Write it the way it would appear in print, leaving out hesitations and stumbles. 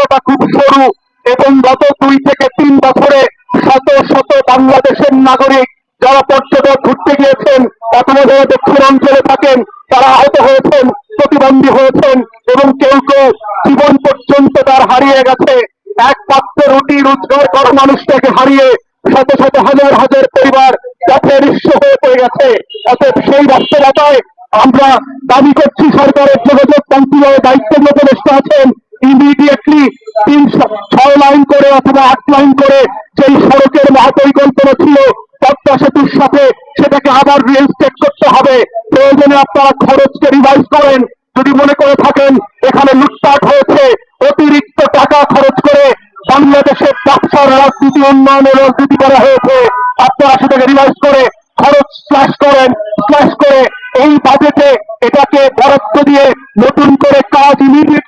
রাস্তাটা খুব সরু এবং গত 2 থেকে 3 বছরে শত শত বাংলাদেশের নাগরিক যারা পর্যটক ঘুরতে গিয়েছেন অথবা যারা দক্ষিণ অঞ্চলে থাকেন তারা আহত হয়েছেন, প্রতিবন্ধী হয়েছেন এবং কেউ কেউ জীবন পর্যন্ত তার হারিয়ে গেছে। এক পাত্র রুটি রোজগার করা মানুষটাকে হারিয়ে শত শত হাজার হাজার পরিবার যাতে নিঃস্ব হয়ে পড়ে গেছে। অতএব সেই বাস্তবতায় আমরা দাবি করছি সরকারের যোগাযোগ মন্ত্রী দায়িত্ব উপদেষ্টা আছেন, ইমিডিয়েটলি 6 লাইন করে অথবা 8 লাইন করে যেই সড়কের মহাপরিকল্পনা ছিল পদ্মা সেতুর সাথে সেটাকে আবার রিইনস্টেট করতে হবে। প্রয়োজনে আপনারা খরচকে রিভাইজ করেন। যদি মনে করে থাকেন এখানে লুটপাট হয়েছে, অতিরিক্ত টাকা খরচ করে বাংলাদেশের ব্যবসার রাজনীতি উন্নয়নের রাজনীতি করা হয়েছে, আপনারা সেটাকে রিভাইজ করে খরচ স্ল্যাশ করেন। স্ল্যাশ করে এই বাজেটে এটাকে বরাদ্দ দিয়ে নতুন করে কাজ ইমিডিয়েট